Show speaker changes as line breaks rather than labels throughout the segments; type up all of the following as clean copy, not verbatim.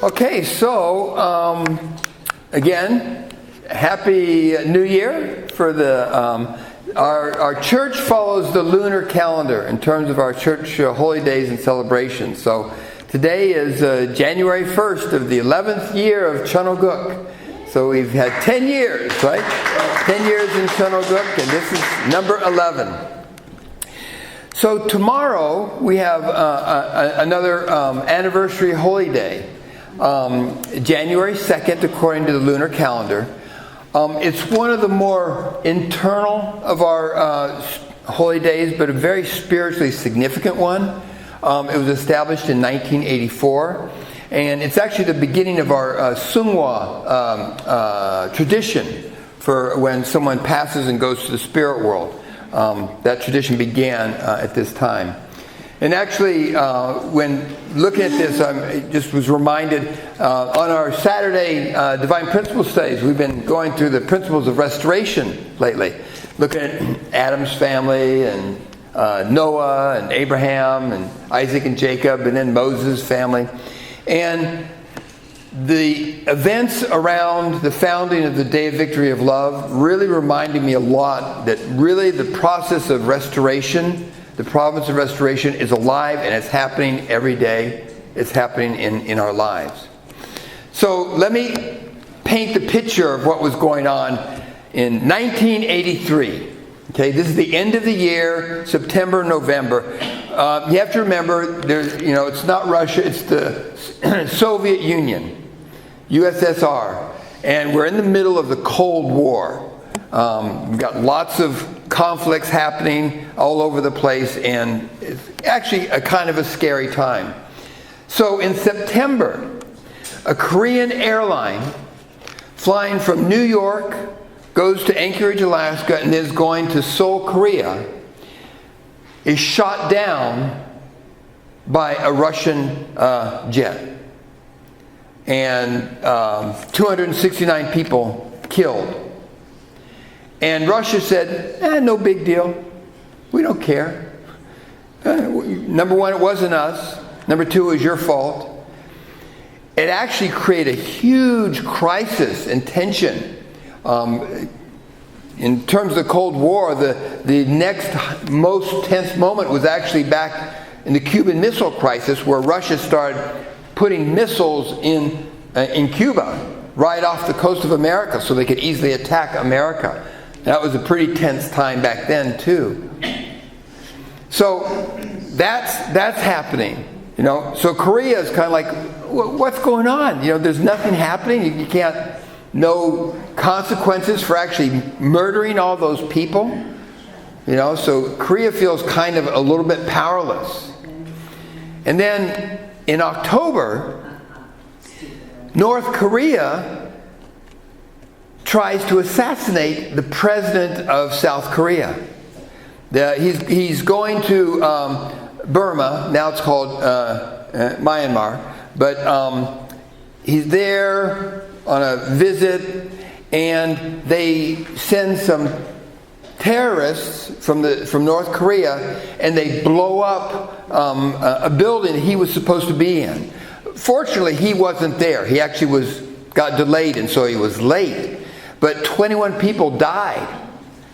Okay, so again, Happy New Year for the our church follows the lunar calendar in terms of our church holy days and celebrations. So today is January 1st of the 11th year of Chunoguk. So we've had 10 years, right? 10 years in Chunoguk, and this is number 11. So tomorrow we have another anniversary holy day. January 2nd, according to the lunar calendar. It's one of the more internal of our holy days, but a very spiritually significant one. It was established in 1984, and it's actually the beginning of our Sungwa tradition for when someone passes and goes to the spirit world. That tradition began at this time. And actually, when looking at this, I just was reminded, on our Saturday Divine Principles studies, we've been going through the principles of restoration lately. Looking at Adam's family, and Noah, and Abraham, and Isaac and Jacob, and then Moses' family. And the events around the founding of the Day of Victory of Love really reminded me a lot that really the process of restoration, the province of restoration, is alive and it's happening every day. It's happening in our lives. So let me paint the picture of what was going on in 1983. Okay, this is the end of the year, September, November. You have to remember, it's not Russia, it's the Soviet Union, USSR, and we're in the middle of the Cold War. We've got lots of conflicts happening all over the place, and it's actually a kind of a scary time. So in September, a Korean airline flying from New York goes to Anchorage, Alaska, and is going to Seoul, Korea, is shot down by a Russian jet. And 269 people killed. And Russia said, no big deal. We don't care. Number one, it wasn't us. Number two, it was your fault. It actually created a huge crisis and tension. In terms of the Cold War, the next most tense moment was actually back in the Cuban Missile Crisis, where Russia started putting missiles in Cuba, right off the coast of America, so they could easily attack America. That was a pretty tense time back then too. So that's happening. So Korea is kind of like, what's going on? There's nothing happening. You can't, no consequences for actually murdering all those people. So Korea feels kind of a little bit powerless. And then in October, North Korea tries to assassinate the president of South Korea. He's going to Burma, now it's called Myanmar, but he's there on a visit, and they send some terrorists from North Korea, and they blow up a building he was supposed to be in. Fortunately, he wasn't there. He actually got delayed, and so he was late. But 21 people died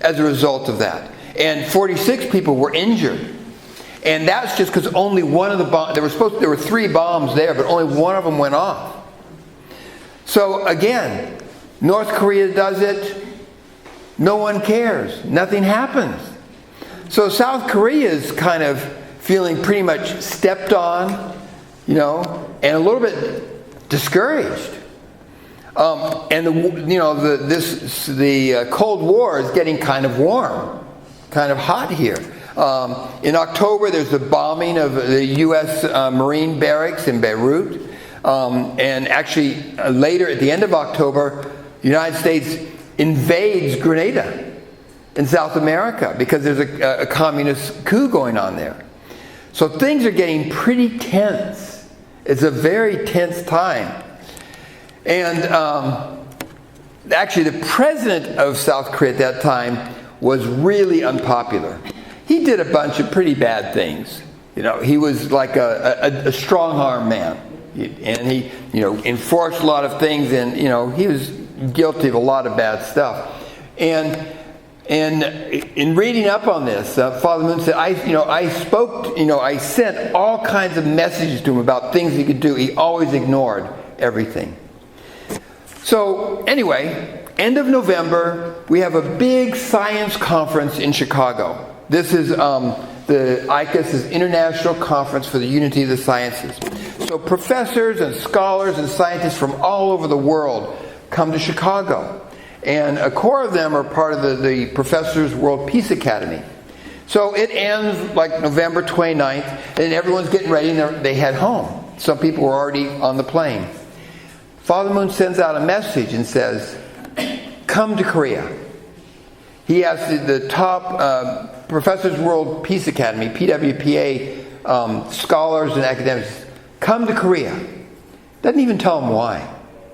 as a result of that. And 46 people were injured. And that's just because only one of the bombs, there were 3 bombs there, but only one of them went off. So again, North Korea does it, no one cares, nothing happens. So South Korea is kind of feeling pretty much stepped on, and a little bit discouraged. And the Cold War is getting kind of warm, kind of hot here. In October, there's the bombing of the U.S. Marine barracks in Beirut. And actually, later, at the end of October, the United States invades Grenada in South America because there's a communist coup going on there. So things are getting pretty tense. It's a very tense time. And actually, the president of South Korea at that time was really unpopular. He did a bunch of pretty bad things. He was like a strong-arm man. And he, enforced a lot of things, and, he was guilty of a lot of bad stuff. And in reading up on this, Father Moon said, I sent all kinds of messages to him about things he could do. He always ignored everything. So anyway, end of November, we have a big science conference in Chicago. This is the ICUS, International Conference for the Unity of the Sciences. So professors and scholars and scientists from all over the world come to Chicago. And a core of them are part of the Professors World Peace Academy. So it ends like November 29th, and everyone's getting ready, and they head home. Some people were already on the plane. Father Moon sends out a message and says, come to Korea. He asked the top Professors World Peace Academy, PWPA, scholars and academics, come to Korea. Doesn't even tell them why.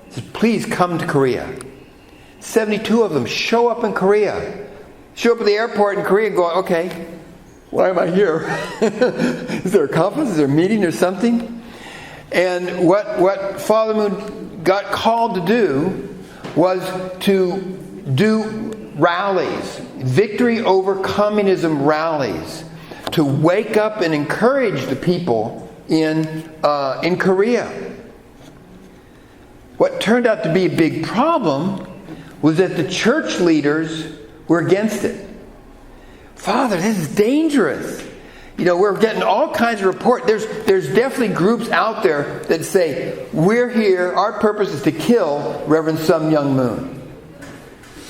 He says, please come to Korea. 72 of them show up in Korea. Show up at the airport in Korea and go, okay, why am I here? Is there a conference? Is there a meeting or something? And what Father Moon got called to do was to do rallies, victory over communism rallies, to wake up and encourage the people in Korea. What turned out to be a big problem was that the church leaders were against it. Father, this is dangerous. We're getting all kinds of reports. There's definitely groups out there that say, we're here, our purpose is to kill Reverend Sun Myung Moon.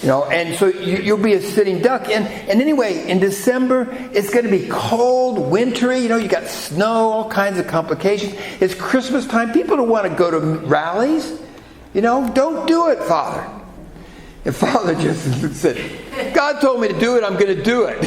And so you'll be a sitting duck. And anyway, in December, it's going to be cold, wintry. You got snow, all kinds of complications. It's Christmas time. People don't want to go to rallies. Don't do it, Father. And Father just said, God told me to do it, I'm going to do it.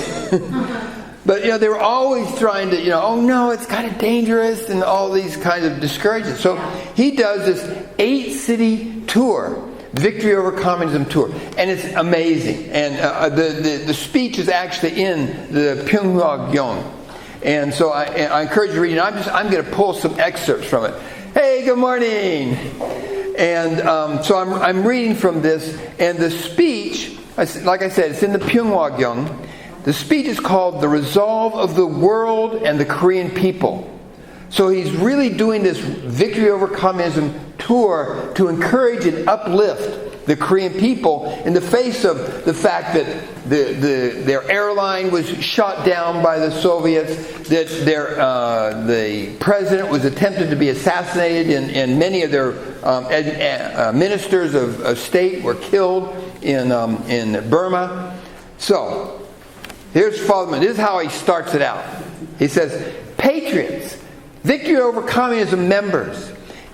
But, they were always trying to, oh no, it's kind of dangerous and all these kinds of discouragements. So he does this 8-city tour, Victory Over Communism tour. And it's amazing. And the speech is actually in the Pyongyang. And so I encourage you to read it. I'm going to pull some excerpts from it. Hey, good morning. And so I'm reading from this. And the speech, like I said, it's in the Pyongyang. The speech is called The Resolve of the World and the Korean People. So he's really doing this Victory Over Communism tour to encourage and uplift the Korean people in the face of the fact that their airline was shot down by the Soviets, that the president was attempted to be assassinated, and many of their ministers of state were killed in Burma. So here's Father Moon. This is how he starts it out. He says, patriots, Victory Over Communism members,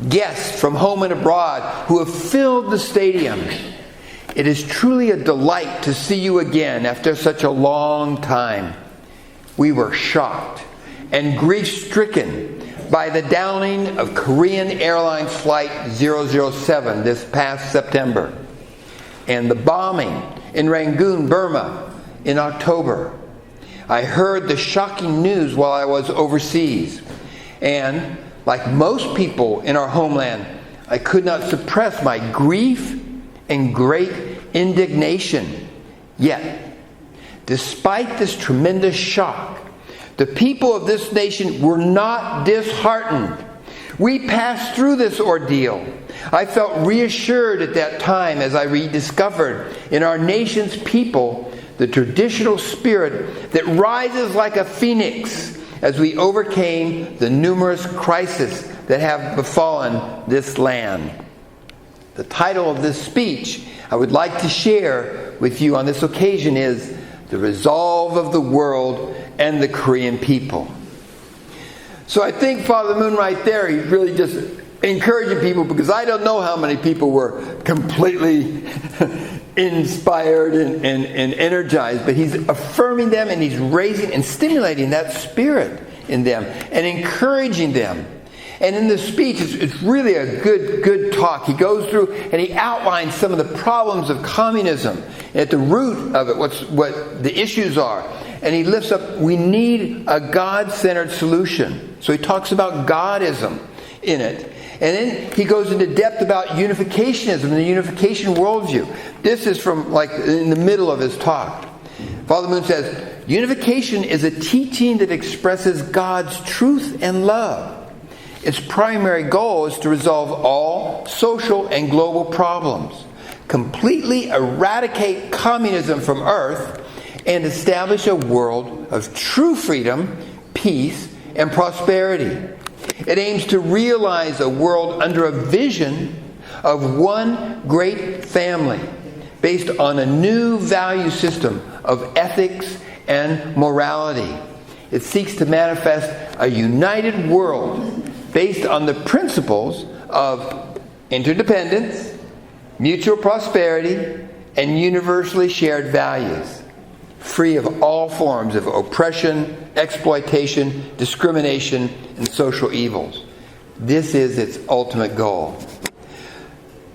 guests from home and abroad who have filled the stadium. It is truly a delight to see you again after such a long time. We were shocked and grief-stricken by the downing of Korean Airlines Flight 007 this past September, and the bombing in Rangoon, Burma in October. I heard the shocking news while I was overseas, and like most people in our homeland, I could not suppress my grief and great indignation. Yet, despite this tremendous shock, the people of this nation were not disheartened. We passed through this ordeal. I felt reassured at that time as I rediscovered in our nation's people the traditional spirit that rises like a phoenix as we overcame the numerous crises that have befallen this land. The title of this speech I would like to share with you on this occasion is The Resolve of the World and the Korean People. So I think Father Moon right there, he's really just encouraging people, because I don't know how many people were completely inspired and energized, but he's affirming them, and he's raising and stimulating that spirit in them and encouraging them. And in the speech, it's really a good talk. He goes through and he outlines some of the problems of communism, at the root of it, what the issues are. And he lifts up, we need a God-centered solution. So he talks about Godism in it. And then he goes into depth about unificationism and the unification worldview. This is from like in the middle of his talk. Father Moon says, unification is a teaching that expresses God's truth and love. Its primary goal is to resolve all social and global problems, completely eradicate communism from Earth, and establish a world of true freedom, peace, and prosperity. It aims to realize a world under a vision of one great family based on a new value system of ethics and morality. It seeks to manifest a united world based on the principles of interdependence, mutual prosperity, and universally shared values, free of all forms of oppression, exploitation, discrimination, and social evils. This is its ultimate goal.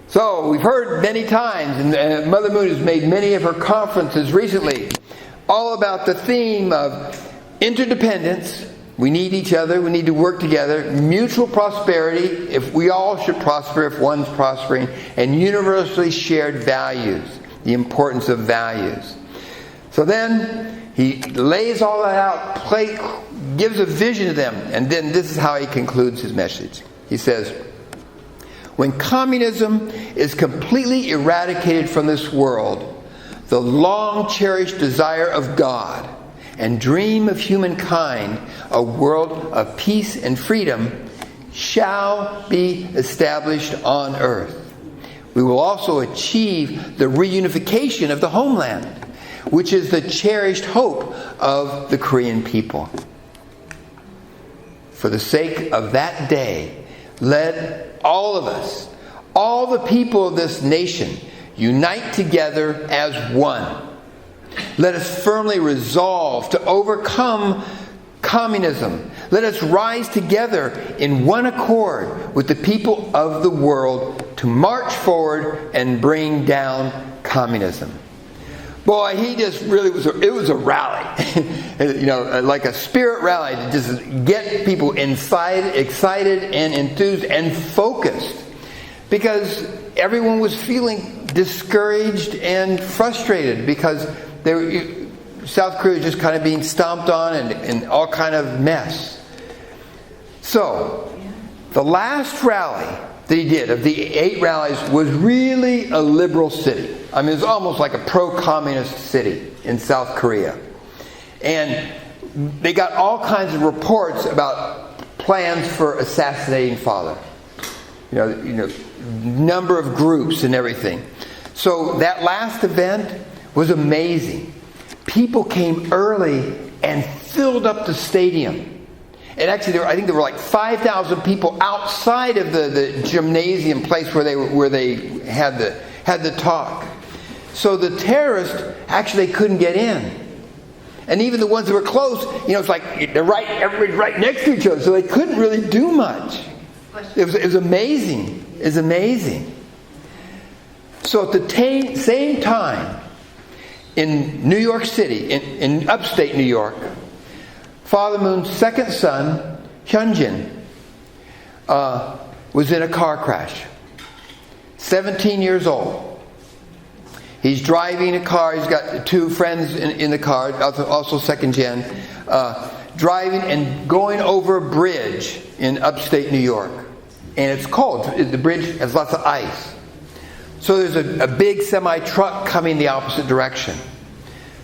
So, we've heard many times, and Mother Moon has made many of her conferences recently, all about the theme of interdependence. We need each other, we need to work together. Mutual prosperity, if we all should prosper if one's prospering. And universally shared values, the importance of values. So then, he lays all that out, gives a vision to them, and then this is how he concludes his message. He says, when communism is completely eradicated from this world, the long-cherished desire of God and dream of humankind, a world of peace and freedom, shall be established on earth. We will also achieve the reunification of the homeland, which is the cherished hope of the Korean people. For the sake of that day, let all of us, all the people of this nation, unite together as one. Let us firmly resolve to overcome communism. Let us rise together in one accord with the people of the world to march forward and bring down communism. Boy, he just really it was a rally. Like a spirit rally to just get people excited and enthused and focused. Because everyone was feeling discouraged and frustrated because South Korea was just kind of being stomped on and all kind of mess. So, the last rally that he did of the 8 rallies was really a liberal city. I mean, it was almost like a pro-communist city in South Korea. And they got all kinds of reports about plans for assassinating Father. Number of groups and everything. So that last event was amazing. People came early and filled up the stadium. And actually, I think there were like 5,000 people outside of the gymnasium place where they had the talk. So the terrorists actually couldn't get in. And even the ones that were close, it's like everybody's right next to each other, so they couldn't really do much. It was amazing. It's amazing. So at the same time, in New York City, in upstate New York, Father Moon's second son, Heung Jin, was in a car crash. 17 years old. He's driving a car. He's got 2 friends in the car, also second gen, driving and going over a bridge in upstate New York. And it's cold. The bridge has lots of ice. So there's a big semi-truck coming the opposite direction.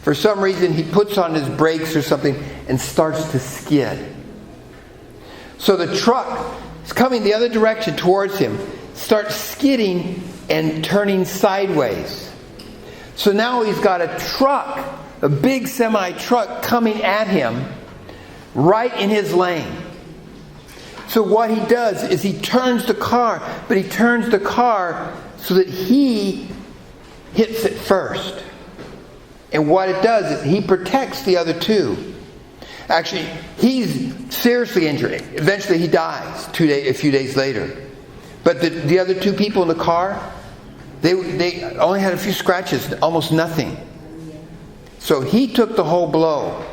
For some reason, he puts on his brakes or something and starts to skid. So the truck is coming the other direction towards him, starts skidding and turning sideways. So now he's got a truck, a big semi-truck coming at him right in his lane. So what he does is he turns the car, but he turns the car so that he hits it first. And what it does is he protects the other 2. Actually, he's seriously injured. Eventually he dies a few days later. But the other 2 people in the car, they only had a few scratches, almost nothing. So he took the whole blow.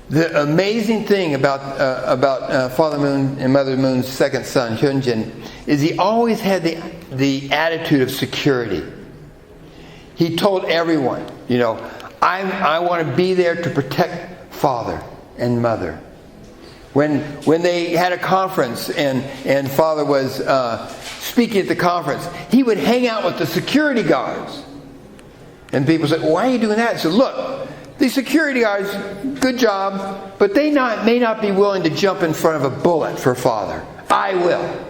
The amazing thing about Father Moon and Mother Moon's second son, Heung Jin, is he always had the attitude of security. He told everyone, I want to be there to protect Father and Mother. When they had a conference and Father was speaking at the conference, he would hang out with the security guards. And people said, why are you doing that? He said, look, these security guards, good job, but they may not be willing to jump in front of a bullet for Father. I will.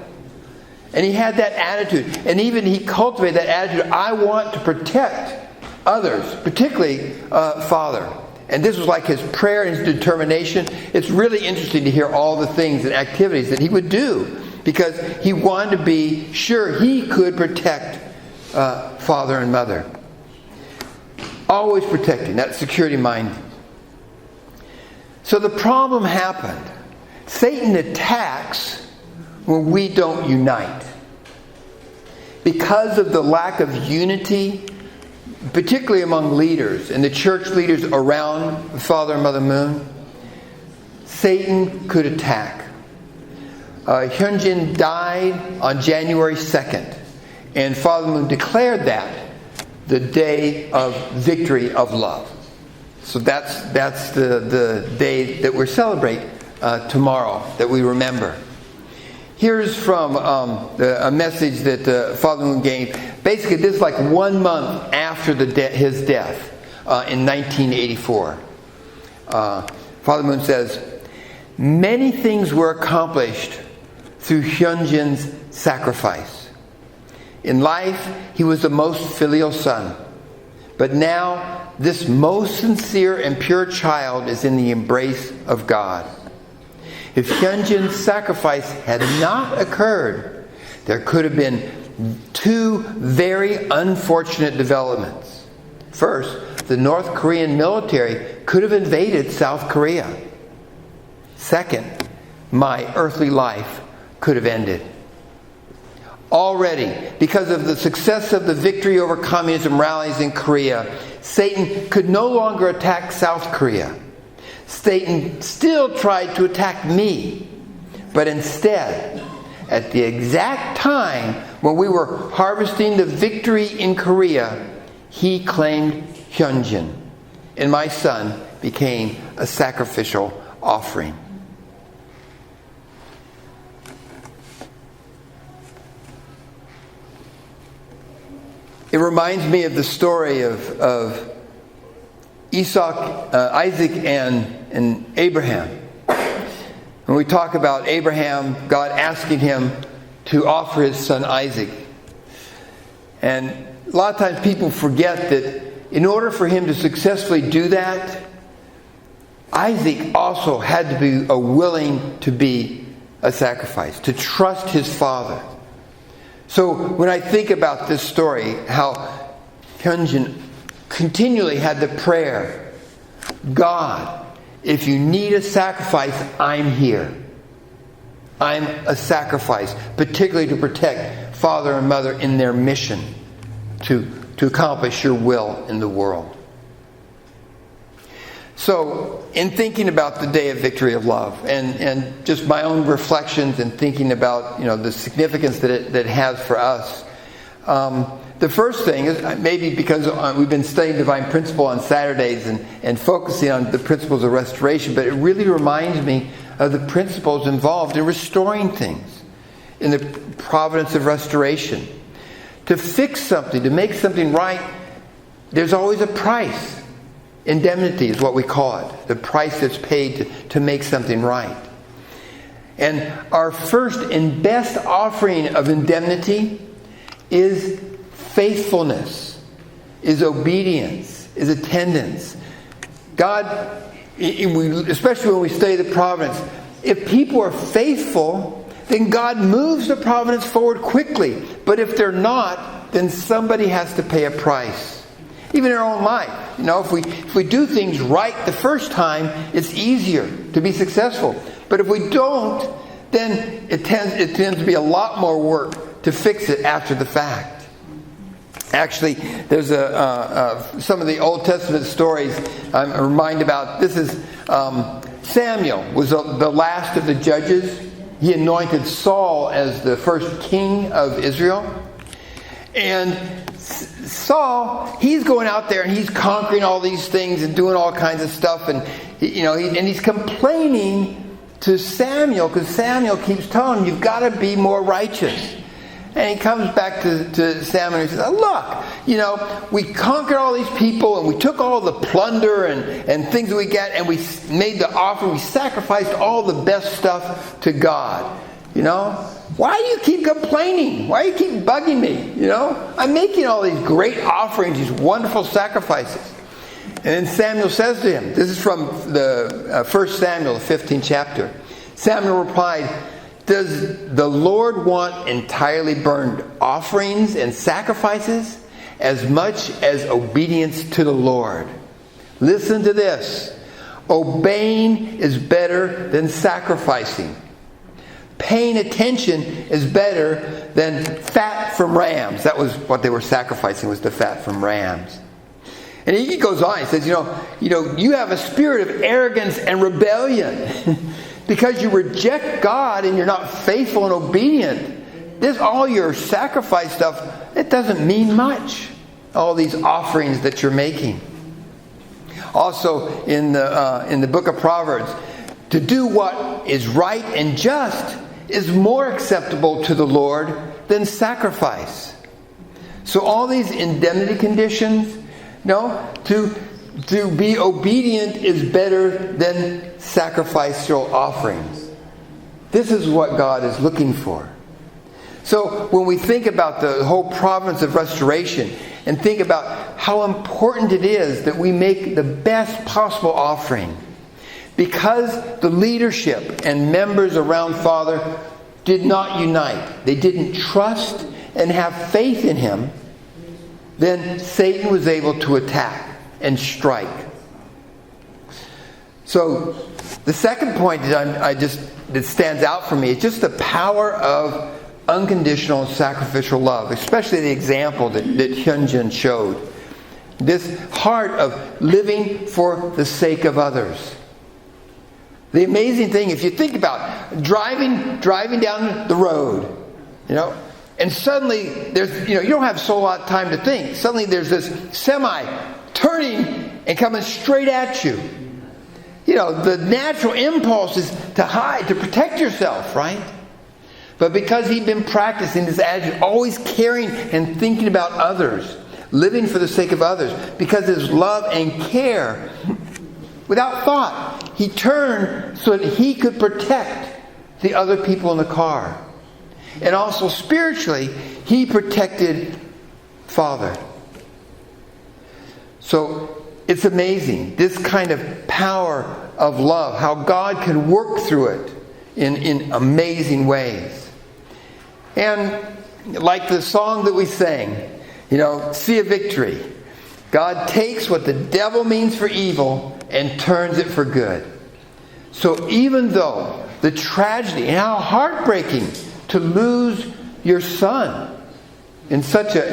And he had that attitude. And even he cultivated that attitude. I want to protect others, particularly Father. And this was like his prayer and his determination. It's really interesting to hear all the things and activities that he would do, because he wanted to be sure he could protect Father and Mother. Always protecting, that security mind. So the problem happened. Satan attacks when we don't unite. Because of the lack of unity, particularly among leaders and the church leaders around Father and Mother Moon, Satan could attack. Heung Jin died on January 2nd, and Father Moon declared that the day of victory of love. So that's the day that we're celebrating tomorrow, that we remember. Here's from a message that Father Moon gave. Basically, this is like 1 month after his death in 1984. Father Moon says, many things were accomplished through Heung Jin's sacrifice. In life, he was the most filial son. But now, this most sincere and pure child is in the embrace of God. If Heung Jin's sacrifice had not occurred, there could have been two very unfortunate developments. First, the North Korean military could have invaded South Korea. Second, my earthly life could have ended. Already, because of the success of the victory over communism rallies in Korea, Satan could no longer attack South Korea. Satan still tried to attack me, but instead, at the exact time when we were harvesting the victory in Korea, he claimed Heung Jin, and my son became a sacrificial offering. It reminds me of the story of Isaac and Abraham. When we talk about Abraham, God asking him to offer his son Isaac. And a lot of times people forget that in order for him to successfully do that, Isaac also had to be willing to be a sacrifice, to trust his father. So when I think about this story, how Heung Jin continually had the prayer, God, if you need a sacrifice, I'm here. I'm a sacrifice, particularly to protect Father and Mother in their mission to accomplish your will in the world. So, in thinking about the Day of Victory of Love, and just my own reflections and thinking about the significance that it has for us, the first thing is maybe because we've been studying Divine Principle on Saturdays and focusing on the principles of restoration, but it really reminds me of the principles involved in restoring things, in the providence of restoration. To fix something, to make something right, there's always a price. Indemnity is what we call it, the price that's paid to make something right. And our first and best offering of indemnity is faithfulness, is obedience, is attendance. God, especially when we study the providence, if people are faithful, then God moves the providence forward quickly. But if they're not, then somebody has to pay a price. Even in our own life. If we do things right the first time, it's easier to be successful. But if we don't, then it tends to be a lot more work to fix it after the fact. Actually, there's some of the Old Testament stories I'm reminded about. This is Samuel was the last of the judges. He anointed Saul as the first king of Israel. And Saul, he's going out there and he's conquering all these things and doing all kinds of stuff. And he's complaining to Samuel because Samuel keeps telling him, you've got to be more righteous. And he comes back to Samuel and he says, look, we conquered all these people and we took all the plunder and things that we got and we made the offering. We sacrificed all the best stuff to God. Why do you keep complaining? Why do you keep bugging me? I'm making all these great offerings, these wonderful sacrifices. And then Samuel says to him, this is from the 1 Samuel, the 15th chapter. Samuel replied, does the Lord want entirely burned offerings and sacrifices as much as obedience to the Lord? Listen to this. Obeying is better than sacrificing. Paying attention is better than fat from rams. That was what they were sacrificing, was the fat from rams. And he goes on, he says, you have a spirit of arrogance and rebellion. Because you reject God and you're not faithful and obedient, all your sacrifice stuff, it doesn't mean much. All these offerings that you're making. Also in the book of Proverbs, to do what is right and just is more acceptable to the Lord than sacrifice. So all these indemnity conditions, to be obedient is better than sacrificial offerings. This is what God is looking for. So when we think about the whole province of restoration and think about how important it is that we make the best possible offering, because the leadership and members around Father did not unite, they didn't trust and have faith in Him, then Satan was able to attack and strike. So the second point that stands out for me is just the power of unconditional and sacrificial love, especially the example that Heung Jin showed. This heart of living for the sake of others. The amazing thing, if you think about driving down the road, and suddenly there's, you don't have so lot of time to think. Suddenly there's this semi turning and coming straight at you. The natural impulse is to hide, to protect yourself, right? But because he'd been practicing this attitude, always caring and thinking about others, living for the sake of others, because of his love and care, without thought, he turned so that he could protect the other people in the car. And also spiritually, he protected Father. So it's amazing, this kind of power of love, how God can work through it in amazing ways. And like the song that we sang, Sea of Victory, God takes what the devil means for evil and turns it for good. So even though the tragedy and how heartbreaking to lose your son in such a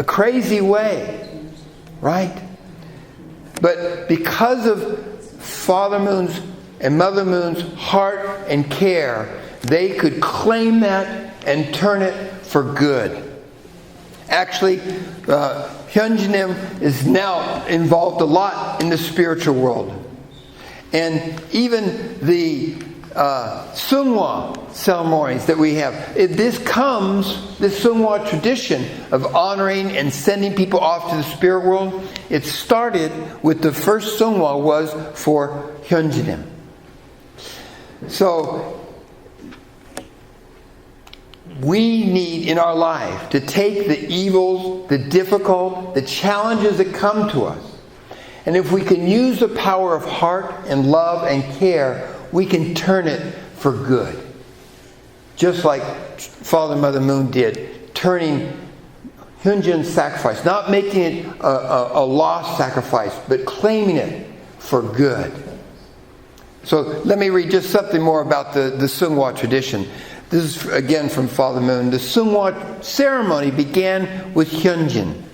crazy way, right? But because of Father Moon's and Mother Moon's heart and care, they could claim that and turn it for good. Actually, Heung Jin is now involved a lot in the spiritual world. And even the Seonghwa ceremonies that we have, this Seonghwa tradition of honoring and sending people off to the spirit world, it started with the first Seonghwa was for Heung Jin. So we need in our life to take the evils, the difficult, the challenges that come to us. And if we can use the power of heart and love and care, we can turn it for good. Just like Father and Mother Moon did, turning Heung Jin's sacrifice, not making it a lost sacrifice, but claiming it for good. So let me read just something more about the Seonghwa tradition. This is again from Father Moon. The Seonghwa ceremony began with Heung Jin.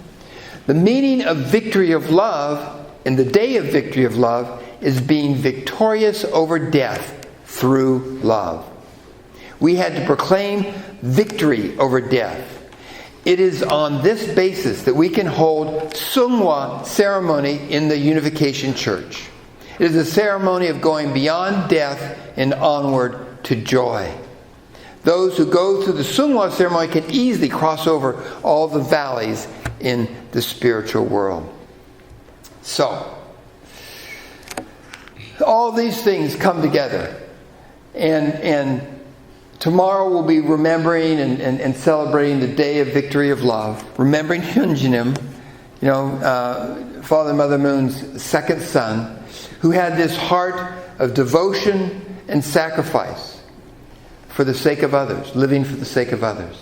The meaning of victory of love And the day of victory of love is being victorious over death through love. We had to proclaim victory over death. It is on this basis that we can hold Sungwa ceremony in the Unification Church. It is a ceremony of going beyond death and onward to joy. Those who go through the Sungwa ceremony can easily cross over all the valleys in the spiritual world. So, all these things come together. And tomorrow we'll be remembering and celebrating the Day of Victory of Love. Remembering Heung Jin, Father and Mother Moon's second son, who had this heart of devotion and sacrifice for the sake of others, living for the sake of others.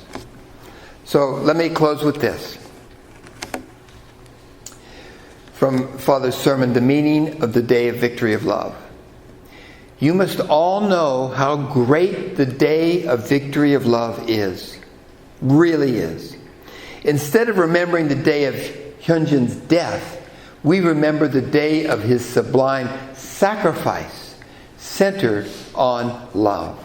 So let me close with this. From Father's sermon, the meaning of the Day of Victory of Love. You must all know how great the Day of Victory of Love is. Really is. Instead of remembering the day of Heung Jin's death, we remember the day of his sublime sacrifice centered on love.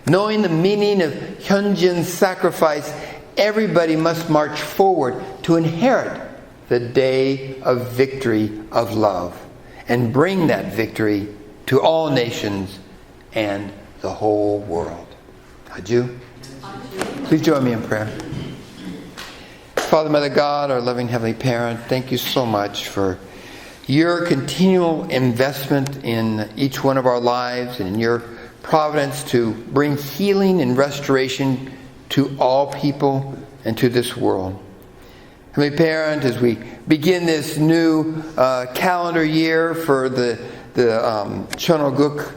Knowing the meaning of Heung Jin's sacrifice, everybody must march forward to inherit the day of victory of love and bring that victory to all nations and the whole world. Adieu. Please join me in prayer. Father, Mother God, our loving Heavenly Parent, thank you so much for your continual investment in each one of our lives and in your providence to bring healing and restoration to all people and to this world. Heavenly Parent, as we begin this new calendar year for the Chonoguk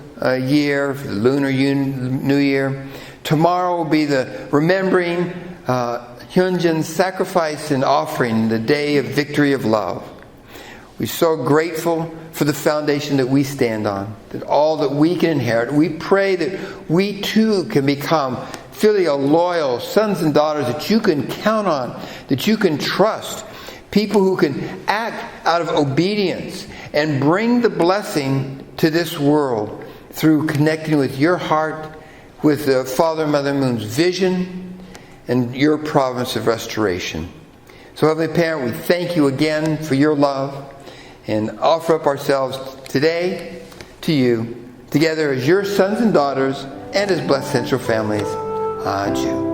year, for the Lunar New Year, tomorrow will be the remembering Heung Jin's sacrifice and offering, the day of victory of love. We're so grateful for the foundation that we stand on, that all that we can inherit. We pray that we too can become filial, loyal sons and daughters that you can count on, that you can trust, people who can act out of obedience and bring the blessing to this world through connecting with your heart, with the Father and Mother Moon's vision, and your providence of restoration. So, Heavenly Parent, we thank you again for your love and offer up ourselves today to you, together as your sons and daughters and as blessed central families. Adieu.